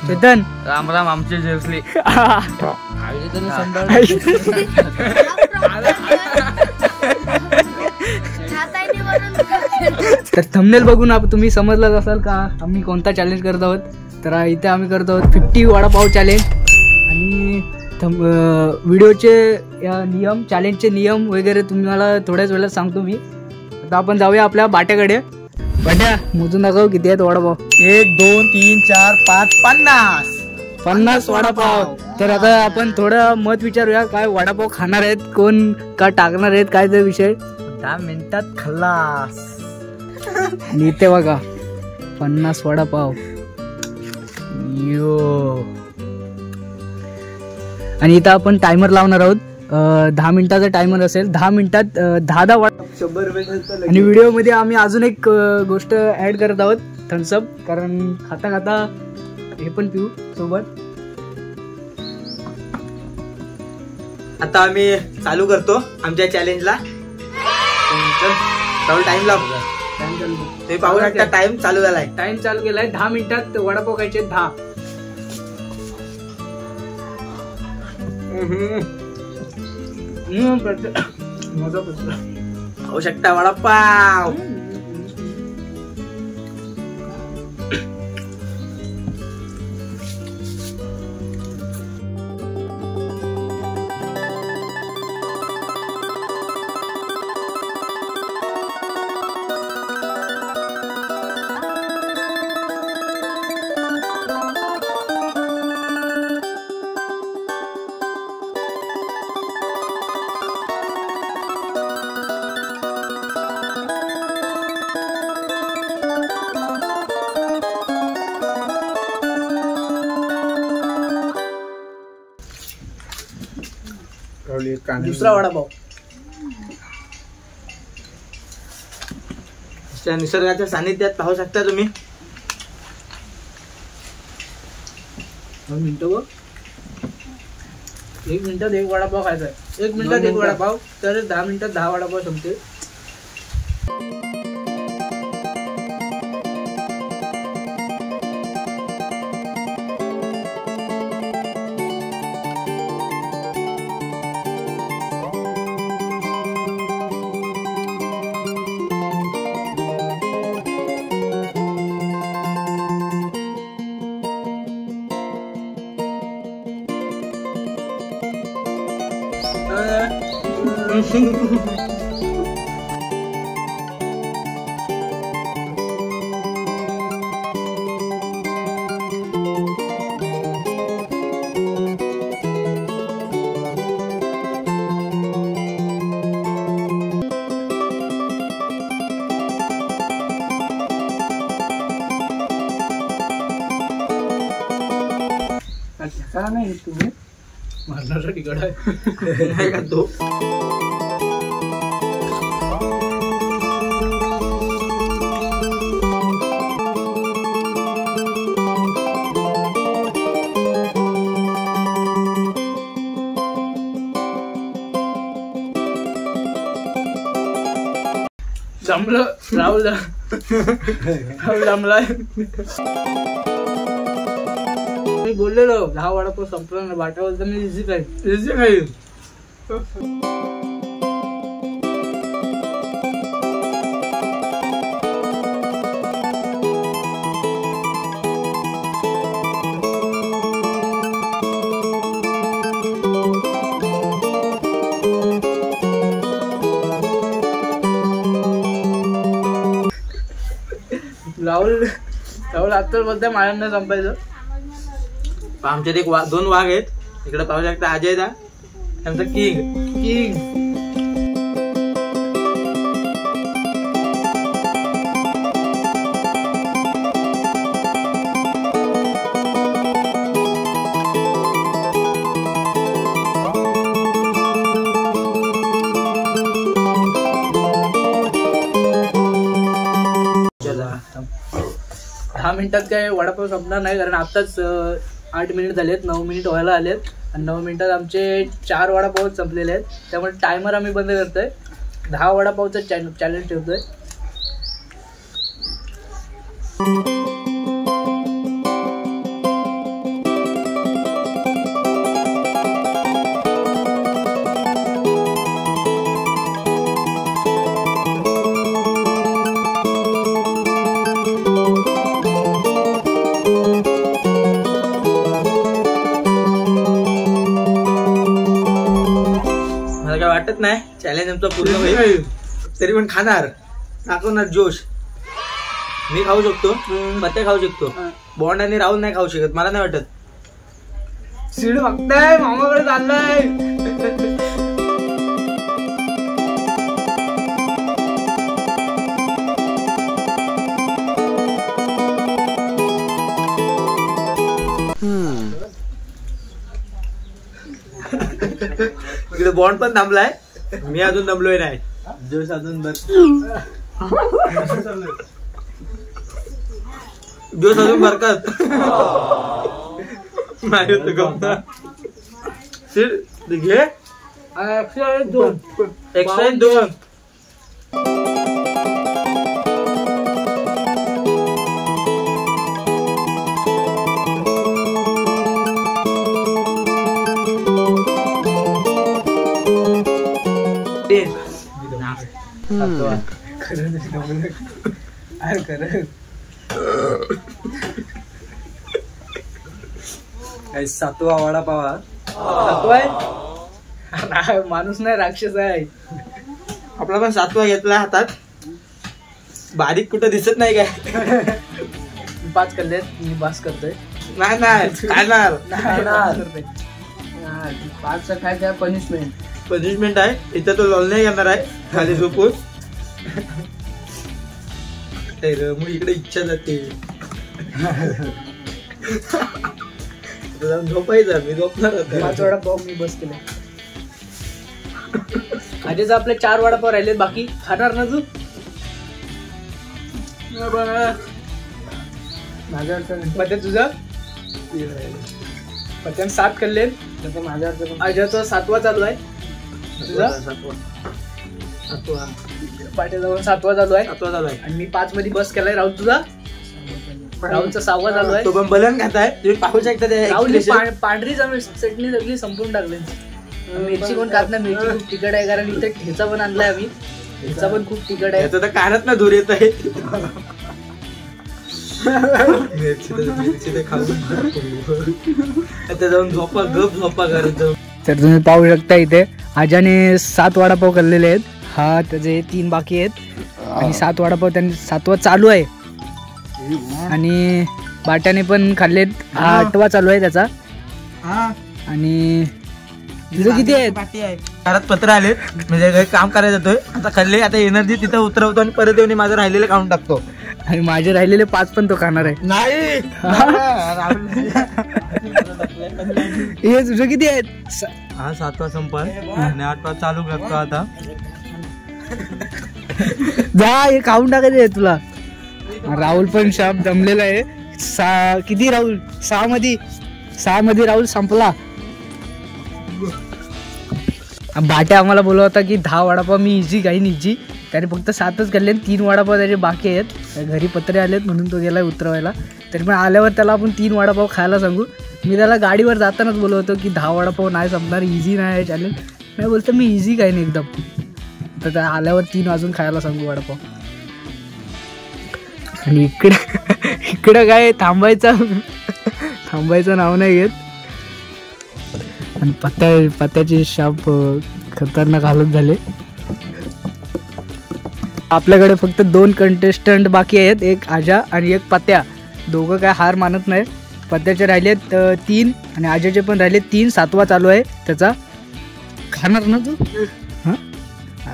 चेतन राम राम आमचे जेवसले तर थंबनेल बघून तुम्ही समजलाच असाल का आम्ही कोणता चॅलेंज करत आहोत. तर इथे आम्ही करत आहोत 50 वडापाव चॅलेंज. आणि व्हिडिओचे नियम, चॅलेंजचे नियम वगैरे तुम्हाला थोड्याच वेळात सांगतो मी. आता आपण जाऊया आपल्या बाट्याकडे. बाट्या मोजून दाखव किती आहेत वडापाव. 1 2 3 4 5 50 वडापाव. तर आता आपण थोडं मत विचारूया, काय वडापाव खाणार आहेत कोण का टाकणार आहेत, काय ते विषय. 10 मिनिटात खल्लास. आणि इथे बघा 50 वडापाव यो. आणि इथं आपण टायमर लावणार आहोत. 10 मिनिटाचा टायमर असेल. 10 मिनिटात 10 वडा 100 रुपये. आणि व्हिडिओ मध्ये आम्ही अजून एक गोष्ट ऍड करत आहोत, थम्सअप. कारण खाता खाता हे पण पिऊ सोबत. आता आम्ही चालू करतो आमच्या चॅलेंजला. टाइम लाव. ते पाहू शकता टाइम चालू झालाय. टाइम चालू केलाय. 10 मिनिटात वडापाव खायचे 10. खाऊ शकता वडापाव. दुसरा वडापाव. निसर्गाच्या सानिध्यात पाहू शकता तुम्ही. 1 मिनिटात एक वडापाव खायचा आहे. 1 मिनिटात एक वडापाव. तर 10 मिनिटात 10 वडापाव संपते. नाही तुम्ही मारणारा तिकड आहे का तो. जमलं. राहुल जमलाय. मी बोललेलो 10 वडापाव संपला ना. बाटावर तर मी इझी खाईल. राहुल आता बोलताय माझ्यांना संपायचं. आमच्यात एक 2 वाघ आहेत. इकडे पाहू शकता अजय दा, त्यांचा किंग. चला 10 मिनिटात काय वडापाव संपणार नाही. कारण आताच 8 मिनिट झालेत. 9 मिनिट व्हायला आलेत. आणि 9 मिनिटात आमचे 4 वडापाव संपलेले आहेत. त्यामुळे टायमर आम्ही बंद करतोय. 10 वडापावचं चॅलेंज ठेवतोय. वाटत नाही चॅलेंज आमचा पूर्ण होईल, तरी पण खाणार, दाखवणार जोश. मी खाऊ शकतो, पत्ते खाऊ शकतो, बॉन्ड आणि राहुल नाही खाऊ शकत, मला नाही वाटत. सीड बघताय मामाकडे चाललाय. इकडे बॉन्ड पण थांबलाय, मी अजून दमलोय नाही. जोश अजून जोश अजून बरकत नाही होत गमता. घे एक्स्ट्रा 2. सातवा वडापाव. सातवा आहे, माणूस नाही राक्षस आहे. आपला पण 7वा घेतला हातात, बारीक कुठं दिसत नाही काय. 5 कल्ले मी बास करतोय. नाही खाणार 5 खायचं पनिशमेंट आहे. इथं तो लॉल नाही घेणार आहे खाली झोपून. मग इकडे इच्छा जाते झोपायचं. मी झोपणार होतो. 5 वडापाव मी बस केला. आधीच आपले 4 वडापाव राहिलेत, बाकी खाणार ना तू? माझ्या तुझं पत्यान 7 कल्लेत. माझ्याचा 7वा चालू आहे. तुझा 7वा. पाट्याजवळ 7वा चालू आहे. आणि मी 5 मध्ये बस केलाय. राहुल तुझा? राहुलचा 6वा चालू आहे. तो पण बलन खाताय, तुम्ही पाहू शकता. राहुल पांढरी चटणी सगळी संपून टाकली. मिरची कोण खात नाही, मिरची खूप तिखट आहे. कारण इथे ठेचा पण आणलाय आम्ही, ठेचा पण खूप तिखट आहे. तर कानात ना दूर येत आहे. मिरची खाऊन जाऊन झोपा, गप झोपा करत जाऊन. तर तुम्ही पाहू शकता इथे आजाने 7 वडापाव खाल्लेले आहेत. हा त्याचे 3 बाकी आहेत आणि 7 वडापाव त्यांनी 7वा चालू आहे. आणि बाट्याने पण खाल्लेत. हा 8वा चालू आहे त्याचा. आणि तुझं किती आहेत? घरात पत्र आलेत, म्हणजे काम करायला जातोय आता. खाल्ले आता एनर्जी तिथं उतरवतो आणि परत येऊन माझं राहिलेलं खाऊन टाकतो. आणि माझे राहिलेले 5 पण तो खाणार आहे. नाही हे तुझं किती आहेत? हा 7वा संपल आणि 8वा चालू करतो आता. जा हे खाऊन टाकायचे तुला. राहुल पण शाप जमलेला आहे. किती राहुल? 6 मध्ये राहुल संपला. बाट्या आम्हाला बोलला होता की 10 वडापाव मी इझी काही इझी. त्याने फक्त 7च खाल्ले. 3 वडापाव त्याचे बाकी आहेत. घरी पत्रे आलेत म्हणून तो गेलाय उतरवायला. तरी पण आल्यावर त्याला आपण 3 वडापाव खायला सांगू. मी त्याला गाडीवर जातानाच बोलत होतो की 10 वडापाव नाही संपणार, इझी नाही आहे चॅलेंज. नाही बोलतो मी इझी काही नाही एकदम. तर त्या आल्यावर 3 वाजून खायला सांगू वडापाव. आणि इकडं काय थांबायचं नाव नाही घेत. आणि पत्त्याचे शाप खतरनाक हालत झाले. आपल्याकडे फक्त 2 कंटेस्टंट बाकी आहेत, एक आजा आणि एक पत्त्या. दोघं काय हार मानत नाही. पत्त्याचे राहिलेत 3 आणि आजाचे पण राहिले 3. 7वा चालू आहे त्याचा. खाणार ना तू? हां,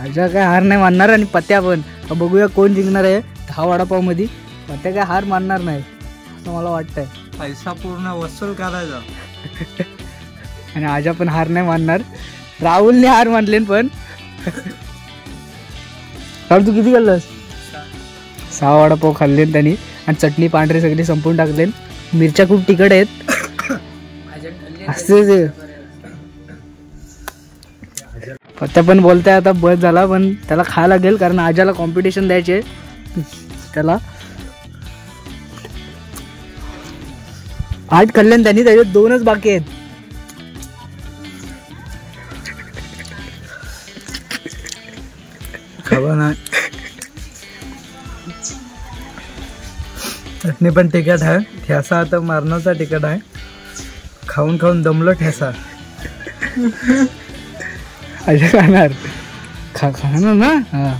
आजा काय हार नाही मानणार आणि पत्त्या पण. बघूया कोण जिंकणार आहे 10 वडापाव मध्ये. पत्त्या काय हार मानणार नाही असं मला वाटतंय. पैसा पूर्ण वसूल करायचा. आणि आजा पण हार नाही मानणार. राहुलने हार मानले पण. राहुल तू किती खाल्लंस? 6 वडापाव खाल्ले त्यांनी. आणि चटणी पांढरी सगळी संपून टाकले. मिरच्या खूप तिखट आहेत. असते पत्त्या पण बोलताय आता बस झाला, पण त्याला खायला लागेल कारण आजाला कॉम्पिटिशन द्यायचे त्याला. 8 खाल्ले त्यांनी, त्याच्यात 2च बाकी आहेत. खबर नाही. चटणी पण तिखट आहे. ठेसा आता मारण्याचा तिखट आहे. खाऊन खाऊन दमलो ठेसा. अच्छा खाणार खाणार ना. हा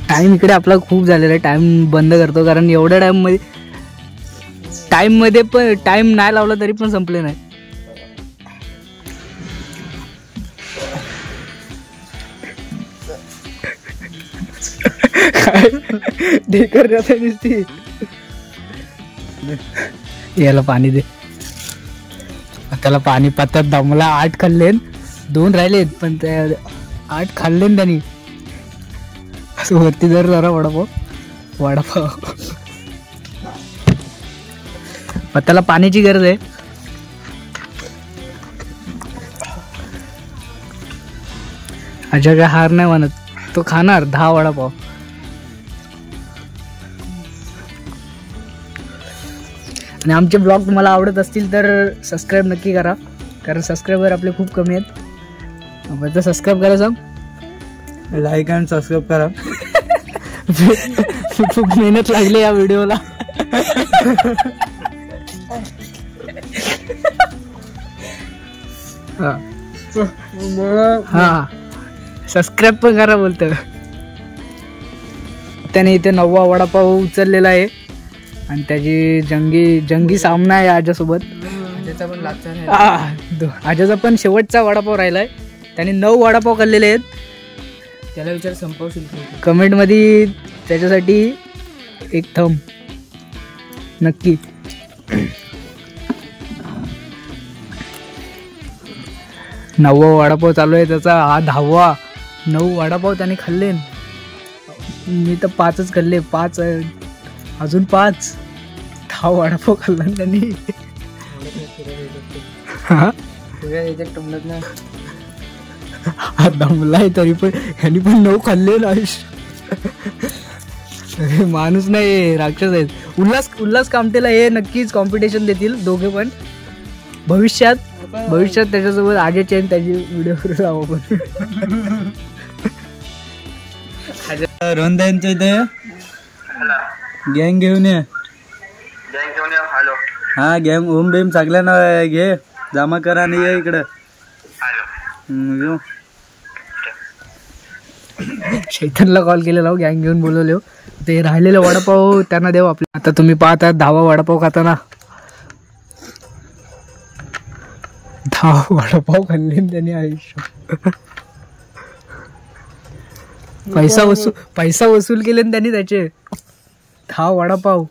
टाइम इकडे आपला खूप झालेला आहे. टाइम बंद करतो कारण एवढ्या टाइम मध्ये पण टाइम नाही लावला तरी पण संपले नाही. ढेकर दिसती. याला पाणी दे. त्याला पाणी पातात दमला. 8 खाल्ले 2 राहिलेत पण ते 8 खाल्ले त्यांनी. असं वरती जरा वडापाव त्याला पाण्याची गरज आहे. अजय काय हार नाही म्हणत. तो खाणार 10 वडापाव. आणि आमचे ब्लॉग तुम्हाला आवडत असतील तर सबस्क्राईब नक्की करा कारण सबस्क्रायबर आपले खूप कमी आहेत. तर सबस्क्राईब करा. सांग लाईक अँड सबस्क्राईब करा. खूप मेहनत लागली या व्हिडिओला. हा सबस्क्राईब पण करा बोलतो. त्याने इथे 9वा वडापाव उचललेला आहे आणि त्याची जंगी सामना आहे आजासोबत. आजाचा पण शेवटचा वडापाव राहिलाय. त्याने 9 वडापाव खाल्लेले आहेत. त्याला विचार संपवशील कमेंट मध्ये त्याच्यासाठी एक थंब नक्की. 9वा वडापाव चालू आहे त्याचा. हा 10वा. 9 वडापाव त्याने खाल्ले. मी तर 5च खाल्ले. 5 अजून 5. 10 वडापाव खाल्ला त्यांनी. हा दमलाय तरी पण ह्यानी पण 9 खाल्ले ना. माणूस नाही राक्षस आहेत. उल्हास कामटेला हे नक्कीच कॉम्पिटिशन देतील दोघे पण भविष्यात त्याच्यासोबत आजचे त्याची व्हिडिओ करू जाऊ आपण. रोहन यांच्या इथे गँग घेऊन ये. हा गँग ओम बेम चांगल्या ना घे जमा करा आणि ये इकडं. चैतनला कॉल केलेला हो गँग घेऊन बोलवले. ते राहिलेले वडापाव त्यांना देऊ आपले. आता तुम्ही पाहता 10वा वडापाव खाताना. 10 वडापाव खाल्ले त्यांनी. आयुष्य पैसा वसूल केले त्यांनी त्याचे. 10 वडापाव.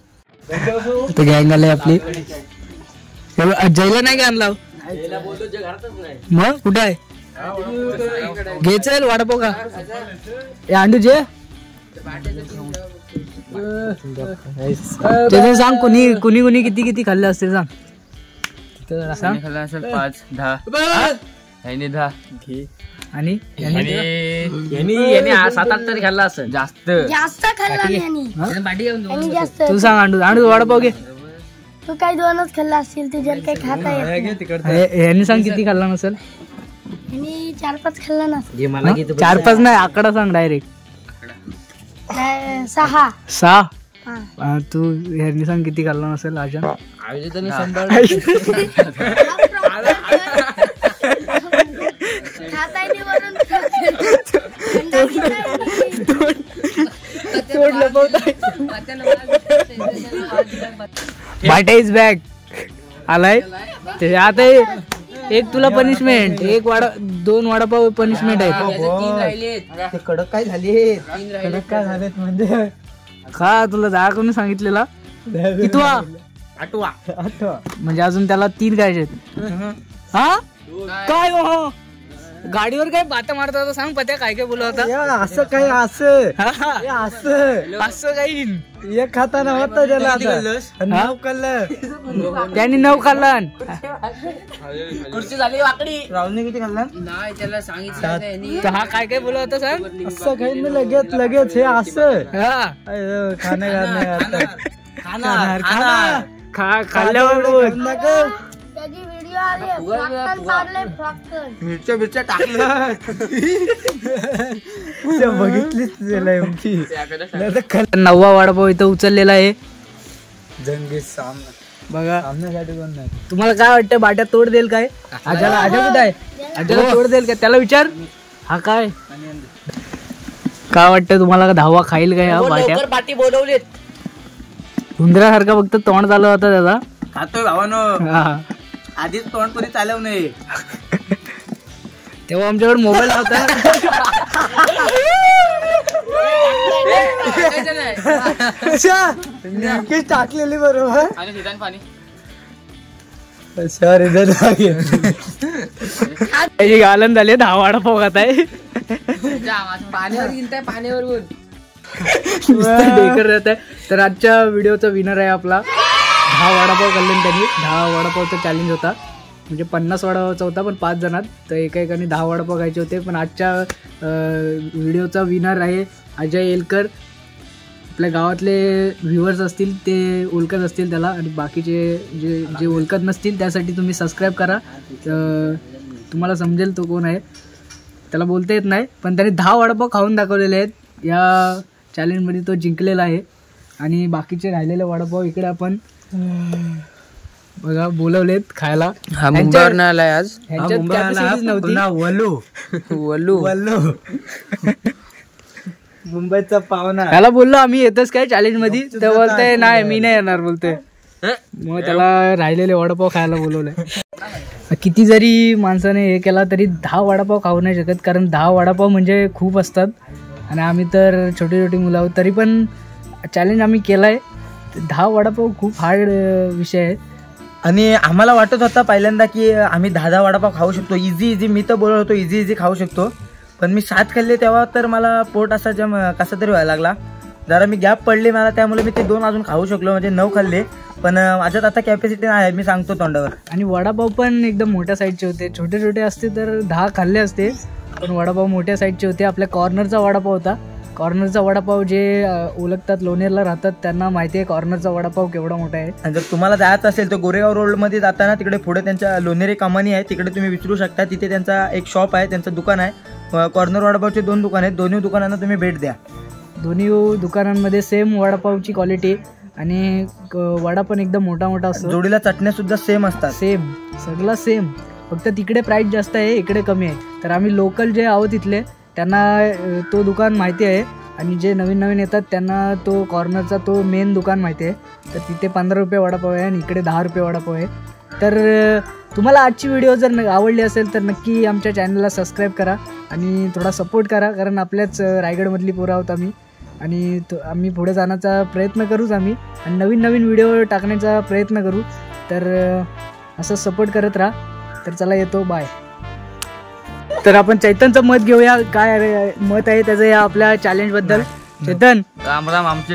ते गँग आले आपली. अजयला नाही का आणला मग कुठं आहे. घे चल वडापाव का. अंडू जे सांग कुणी किती खाल्ले असतील सांग. खाल्ला असेल 5 10 10 आणि 7-8 तरी खाल्ला असेल. जास्त खाल्ला. तू सांग अंडू वडापाव घे. तू काही 2च खाल्ला असतील. तुझ्या काही खाता येत. यांनी सांग किती खाल्ला नसेल. 4-5 खाल्ला नसेल. 4-5 नाही आकडा सांग डायरेक्ट. 6. तू ह्यांनी सांग किती खाल्ला नसेल. आजा बाटा इज बॅक आलाय. ते आता एक तुला पनिशमेंट. 2 वडापाव पनिशमेंट आहे. कडक काय झाले. कडक काय झालेत म्हणजे का तुला जा कोणी सांगितलेला. कितवा 8वा म्हणजे अजून त्याला 3 खायचे. हा काय गाडीवर काय बाता मारता होता सांग. पत्या काय बोलत होता. असं काही असं काही एक खाताना होता त्याला. 9 खाल्लं त्यांनी. 9 खाल्ला. कुर्सी झाली वाकडी. राहुलने किती खाल्ला नाही त्याला सांगितलं. हा काय बोलत होता सांग. असं काही लगेच हे असं खाल्ल्यावर त्याची व्हिडिओ आली. मिरच्या टाकलं बघितलीच. 9वा वडापाव इथं उचललेला आहे. जंगी सामना. बघा तुम्हाला काय वाटतं बाट्या तोड देईल काय? आजाला आजा कुठं आहे? आजाला तोड देईल काय? त्याला विचार. हा काय वाटतं तुम्हाला? धावा खाईल काय हा बाट्या? पाठी बोलवलीत. उंदरासारखा फक्त तोंड झालं होतं त्याचा. खातोय भावानं. हा. आधीच तोंड तरी चालव नाही. तेव्हा आमच्याकडे मोबाईल नव्हता. टाकलेली बरोबर. गालन झाले 10 वडापाव खात आहे. पाण्यावर गेलताय पाण्यावर बोल. डेकर राहत आहे. तर आजच्या व्हिडिओचा विनर आहे आपला 10 वडापाव खाल्ले त्यांनी. 10 वडापावचा चॅलेंज होता. म्हणजे 50 वडापावचा होता पण 5 जणात. तर एकाने 10 वडापाव खायचे होते. पण आजच्या व्हिडिओचा विनर आहे अजय येलकर. आपल्या गावातले व्ह्युअर्स असतील ते ओळखत असतील त्याला. आणि बाकीचे जे ओळखत नसतील त्यासाठी तुम्ही सबस्क्राईब करा. तुम्हाला समजेल तो कोण आहे. त्याला बोलता येत नाही पण त्याने 10 वडापाव खाऊन दाखवलेले आहेत. या चॅलेंजमध्ये तो जिंकलेला आहे. आणि बाकीचे राहिलेले वडापाव इकडे आपण बघा बोलवलेत खायला. मुंबईवर आलाय आज. मुंबईचा पाहुणा. त्याला बोललो आम्ही येतच काय चॅलेंज मध्ये. तर बोलतोय नाही मी नाही येणार बोलतोय. मग त्याला राहिलेले वडापाव खायला बोलवलंय. किती जरी माणसाने हे केला तरी 10 वडापाव खाऊ नाही शकत. कारण 10 वडापाव म्हणजे खूप असतात. आणि आम्ही तर छोटी छोटी मुलं आहोत. तरी पण चॅलेंज आम्ही केलाय. 10 वडापाव खूप हार्ड विषय आहे. आणि आम्हाला वाटत होता पहिल्यांदा की आम्ही 10 वडापाव खाऊ शकतो. इझी मी तर बोलत होतो इझी खाऊ शकतो. पण मी 7 खाल्ले तेव्हा तर मला पोट असा कसा तरी व्हायला लागला. जरा मी गॅप पडले मला. त्यामुळे मी ते 2 अजून खाऊ शकलो. म्हणजे 9 खाल्ले. पण माझ्यात आता कॅपॅसिटी नाही मी सांगतो तोंडावर. आणि वडापाव पण एकदम मोठ्या साईजचे होते. छोटे छोटे असते तर 10 खाल्ले असते. पण वडापाव मोठ्या साईजचे होते. आपल्या कॉर्नरचा वडापाव होता. कॉर्नरचा वडापाव जे ओळखतात लोणेरला राहतात त्यांना माहिती आहे कॉर्नरचा वडापाव केवढा मोठा आहे. आणि जर तुम्हाला जायचं असेल तर गोरेगाव रोडमध्ये जाताना तिकडे पुढे त्यांच्या लोणेरे कमानी आहे. तिकडे तुम्ही विचारू शकता. तिथे त्यांचा एक शॉप आहे. त्यांचं दुकान आहे. कॉर्नर वडापावचे 2 दुकान आहेत. दोन्ही दुकानांना तुम्ही भेट द्या. दोन्ही दुकानांमध्ये सेम वडापावची क्वालिटी आणि वडा पण एकदम मोठा मोठा असतो. जोडीला चटण्या सुद्धा सेम असतात. सेम सगळं सेम. फक्त तिकडे प्राइस जास्त आहे इकडे कमी आहे. तर आम्ही लोकल जे आहोत तिथले त्यांना तो दुकान माहिती आहे. आणि जे नवीन येतात त्यांना तो कॉर्नरचा तो मेन दुकान माहिती आहे. तर तिथे 15 रुपये वडापाव आहे आणि इकडे 10 रुपये वडापाव आहे. तर तुम्हाला आजची व्हिडिओ जर आवडली असेल तर नक्की आमच्या चॅनलला सबस्क्राईब करा आणि थोडा सपोर्ट करा. कारण आपल्याच रायगडमधली पोरं आहोत आम्ही. आणि आम्ही पुढे जाण्याचा प्रयत्न करूच आम्ही. आणि नवीन व्हिडिओ टाकण्याचा प्रयत्न करू. तर असं सपोर्ट करत राहा. तर चला येतो बाय. तर आपण चैतनचं मत घेऊया. काय मत आहे त्याचं या आपल्या चॅलेंज बद्दल. चैतन राम राम आमचे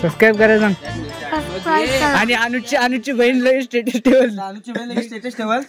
सबस्क्राईब करा सांग. आणि अनुजची बहीण स्टेटस ठेवल. स्टेटस ठेवल.